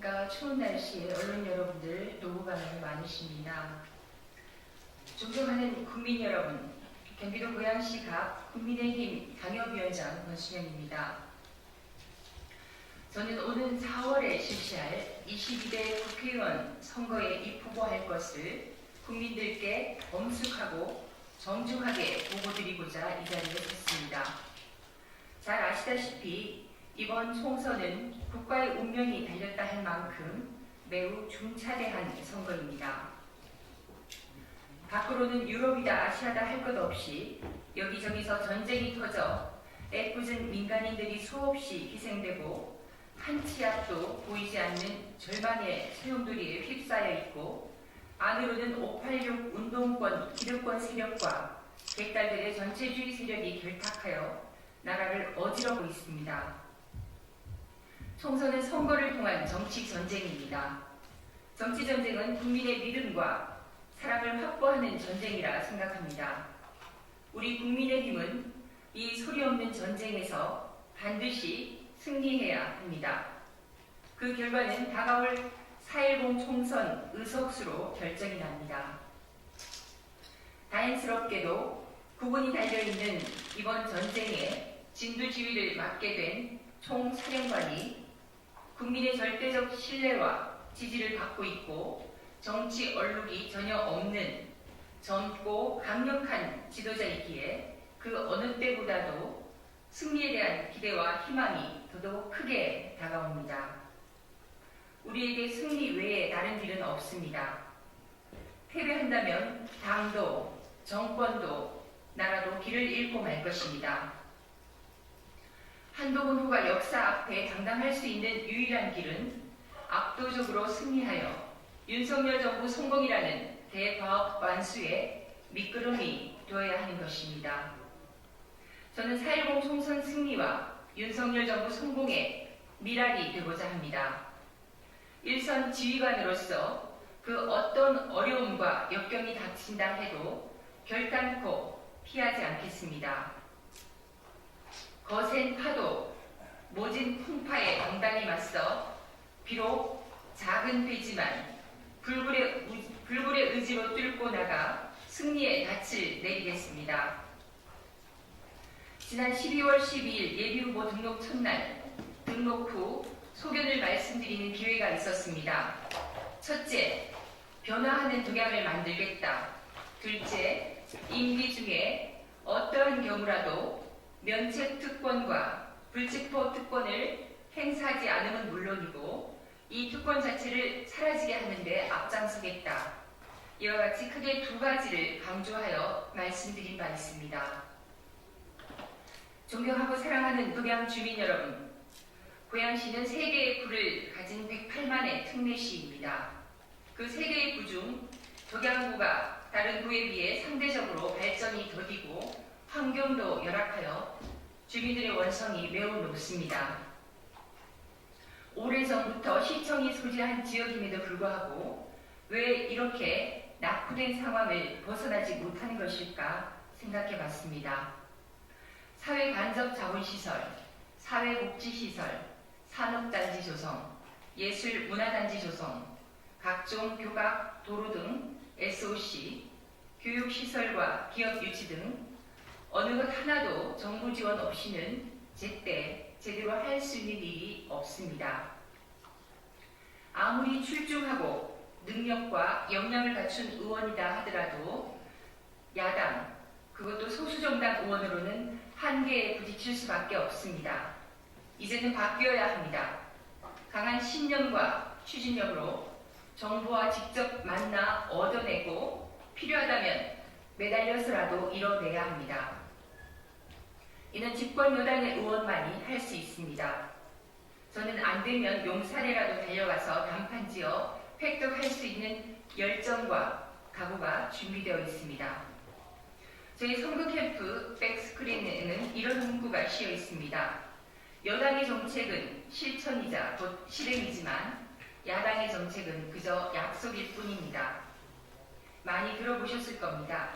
안녕하십니까. 추운 날씨에 언론 여러분들 노고 반응이 많으십니다. 존경하는 국민 여러분, 경기도 고양시 갑 국민의힘 당협위원장 권순영입니다. 저는 오는 4월에 실시할 22대 국회의원 선거에 입후보할 것을 국민들께 엄숙하고 정중하게 보고드리고자 이 자리에 섰습니다. 잘 아시다시피 이번 총선은 국가의 운명이 달렸다 할 만큼 매우 중차대한 선거입니다. 밖으로는 유럽이다 아시아다 할 것 없이 여기저기서 전쟁이 터져 애꿎은 민간인들이 수없이 희생되고 한 치 앞도 보이지 않는 절반의 소용돌이에 휩싸여 있고 안으로는 586 운동권, 기득권 세력과 객달들의 전체주의 세력이 결탁하여 나라를 어지르고 있습니다. 총선은 선거를 통한 정치 전쟁입니다. 정치 전쟁은 국민의 믿음과 사랑을 확보하는 전쟁이라 생각합니다. 우리 국민의힘은 이 소리 없는 전쟁에서 반드시 승리해야 합니다. 그 결과는 다가올 4.10 총선 의석수로 결정이 납니다. 다행스럽게도 구분이 달려있는 이번 전쟁에 진두지휘를 맡게 된 총사령관이 국민의 절대적 신뢰와 지지를 받고 있고 정치 얼룩이 전혀 없는 젊고 강력한 지도자이기에 그 어느 때보다도 승리에 대한 기대와 희망이 더더욱 크게 다가옵니다. 우리에게 승리 외에 다른 길은 없습니다. 패배한다면 당도, 정권도, 나라도 길을 잃고 말 것입니다. 한동훈 후가 역사 앞에 당당할 수 있는 유일한 길은 압도적으로 승리하여 윤석열 정부 성공이라는 대과업 완수에 미끄럼이 되어야 하는 것입니다. 저는 4.10 총선 승리와 윤석열 정부 성공의 미랄이 되고자 합니다. 일선 지휘관으로서 그 어떤 어려움과 역경이 닥친다 해도 결단코 피하지 않겠습니다. 거센 파도, 모진 풍파에 당당히 맞서 비록 작은 배지만 불굴의 의지로 뚫고 나가 승리의 닻을 내리겠습니다. 지난 12월 12일 예비후보 등록 첫날, 등록 후 소견을 말씀드리는 기회가 있었습니다. 첫째, 변화하는 동향을 만들겠다. 둘째, 임기 중에 어떠한 경우라도 면책 특권과 불체포 특권을 행사하지 않으면 물론이고 이 특권 자체를 사라지게 하는 데 앞장서겠다. 이와 같이 크게 두 가지를 강조하여 말씀드린 바 있습니다. 존경하고 사랑하는 동양 주민 여러분, 고양시는 3개의 구를 가진 108만의 특례시입니다. 그 3개의 구 중 덕양구가 다른 구에 비해 상대적으로 발전이 더디고 환경도 열악하여 주민들의 원성이 매우 높습니다. 오래전부터 시청이 소재한 지역임에도 불구하고 왜 이렇게 낙후된 상황을 벗어나지 못하는 것일까 생각해 봤습니다. 사회간접자원시설, 사회복지시설, 산업단지 조성, 예술문화단지 조성, 각종 교각, 도로 등 SOC, 교육시설과 기업 유치 등 어느 것 하나도 정부 지원 없이는 제때 제대로 할 수 있는 일이 없습니다. 아무리 출중하고 능력과 역량을 갖춘 의원이다 하더라도 야당, 그것도 소수정당 의원으로는 한계에 부딪힐 수밖에 없습니다. 이제는 바뀌어야 합니다. 강한 신념과 추진력으로 정부와 직접 만나 얻어내고 필요하다면 매달려서라도 이뤄내야 합니다. 이는 집권 여당의 의원만이 할 수 있습니다. 저는 안되면 용산에라도 달려가서 단판지어 획득할 수 있는 열정과 각오가 준비되어 있습니다. 저희 선거 캠프 백스크린에는 이런 문구가 씌어 있습니다. 여당의 정책은 실천이자 곧 실행이지만 야당의 정책은 그저 약속일 뿐입니다. 많이 들어보셨을 겁니다.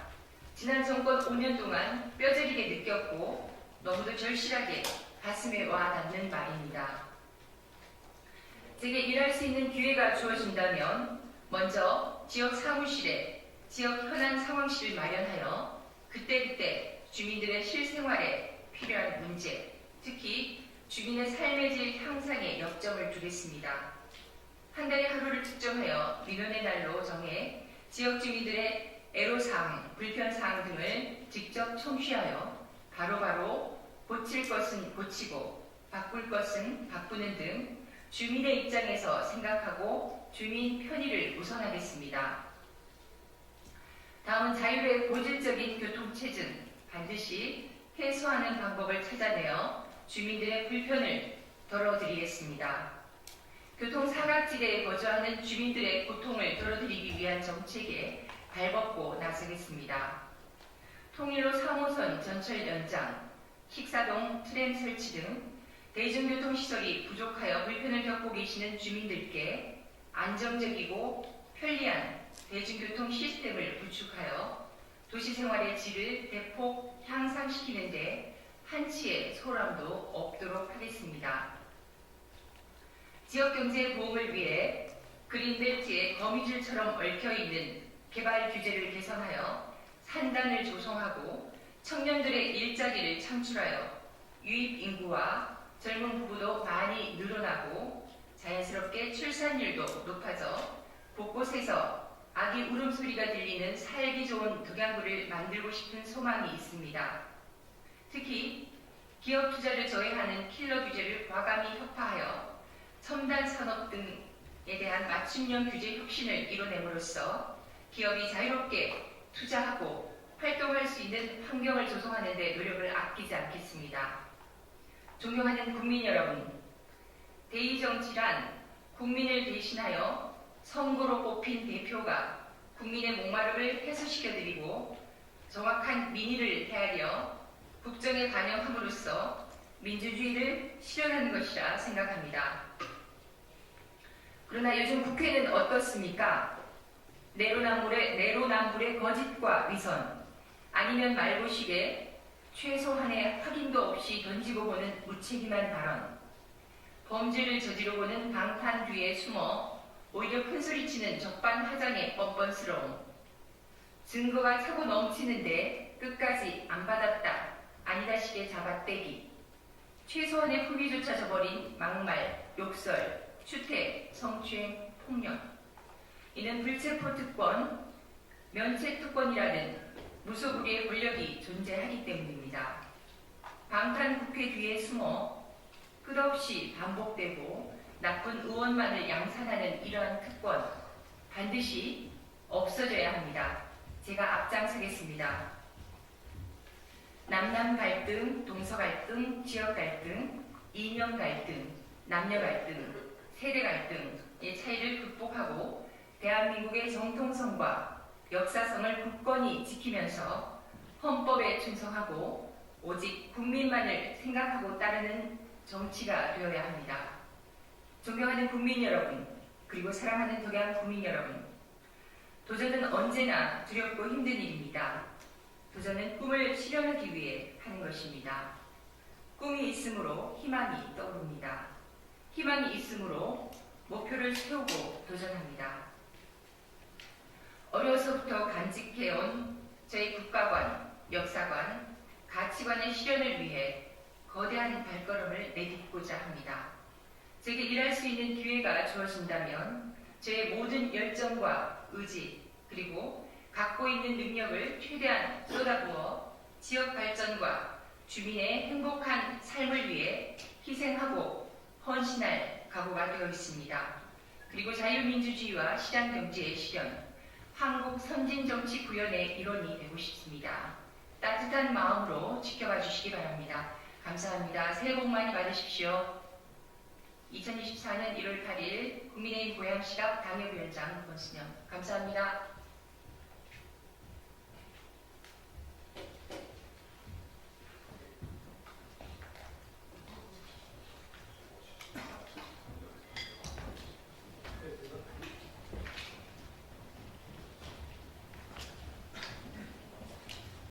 지난 정권 5년 동안 뼈저리게 느꼈고 너무도 절실하게 가슴에 와 닿는 말입니다. 제게 일할 수 있는 기회가 주어진다면 먼저 지역 사무실에 지역 현안 상황실을 마련하여 그때그때 주민들의 실생활에 필요한 문제, 특히 주민의 삶의 질 향상에 역점을 두겠습니다. 한 달에 하루를 특정하여 민원의 날로 정해 지역 주민들의 애로사항, 불편사항 등을 직접 청취하여 바로바로 고칠 것은 고치고 바꿀 것은 바꾸는 등 주민의 입장에서 생각하고 주민 편의를 우선하겠습니다. 다음은 자율의 고질적인 교통체증 반드시 해소하는 방법을 찾아내어 주민들의 불편을 덜어드리겠습니다. 교통사각지대에 거주하는 주민들의 고통을 덜어드리기 위한 정책에 발벗고 나서겠습니다. 통일로 3호선 전철 연장, 식사동 트램 설치 등 대중교통시설이 부족하여 불편을 겪고 계시는 주민들께 안정적이고 편리한 대중교통 시스템을 구축하여 도시생활의 질을 대폭 향상시키는 데 한치의 소람도 없도록 하겠습니다. 지역경제의 보험을 위해 그린벨트의 거미줄처럼 얽혀있는 개발 규제를 개선하여 산단을 조성하고 청년들의 일자리를 창출하여 유입 인구와 젊은 부부도 많이 늘어나고 자연스럽게 출산율도 높아져 곳곳에서 아기 울음소리가 들리는 살기 좋은 덕양구를 만들고 싶은 소망이 있습니다. 특히 기업 투자를 저해하는 킬러 규제를 과감히 혁파하여 첨단 산업 등에 대한 맞춤형 규제 혁신을 이뤄냄으로써 기업이 자유롭게 투자하고 활동할 수 있는 환경을 조성하는 데 노력을 아끼지 않겠습니다. 존경하는 국민 여러분, 대의정치란 국민을 대신하여 선거로 뽑힌 대표가 국민의 목마름을 해소시켜드리고 정확한 민의를 헤아려 국정에 반영함으로써 민주주의를 실현하는 것이라 생각합니다. 그러나 요즘 국회는 어떻습니까? 내로남불의 거짓과 위선, 아니면 말고식에 최소한의 확인도 없이 던지고 보는 무책임한 발언, 범죄를 저지르고 보는 방탄 뒤에 숨어 오히려 큰소리치는 적반하장의 뻔뻔스러움, 증거가 차고 넘치는데 끝까지 안 받았다, 아니다식의 잡아떼기, 최소한의 후비조차 저버린 막말, 욕설, 추태, 성추행, 폭력. 이는 불체포 특권, 면책 특권이라는 무소불위의 권력이 존재하기 때문입니다. 방탄 국회 뒤에 숨어 끝없이 반복되고 나쁜 의원만을 양산하는 이러한 특권 반드시 없어져야 합니다. 제가 앞장서겠습니다. 남남 갈등, 동서 갈등, 지역 갈등, 이념 갈등, 남녀 갈등, 세대 갈등의 차이를 극복하고 대한민국의 정통성과 역사성을 굳건히 지키면서 헌법에 충성하고 오직 국민만을 생각하고 따르는 정치가 되어야 합니다. 존경하는 국민 여러분, 그리고 사랑하는 덕양 국민 여러분, 도전은 언제나 두렵고 힘든 일입니다. 도전은 꿈을 실현하기 위해 하는 것입니다. 꿈이 있으므로 희망이 떠오릅니다. 희망이 있으므로 목표를 세우고 도전합니다. 어려서부터 간직해온 저희 국가관, 역사관, 가치관의 실현을 위해 거대한 발걸음을 내딛고자 합니다. 제게 일할 수 있는 기회가 주어진다면 저의 모든 열정과 의지 그리고 갖고 있는 능력을 최대한 쏟아부어 지역 발전과 주민의 행복한 삶을 위해 희생하고 헌신할 각오가 되어 있습니다. 그리고 자유민주주의와 시장경제의 실현, 한국 선진정치 구현의 일원이 되고 싶습니다. 따뜻한 마음으로 지켜봐 주시기 바랍니다. 감사합니다. 새해 복 많이 받으십시오. 2024년 1월 8일 국민의힘 고양시갑 당협위원장 권순영. 감사합니다.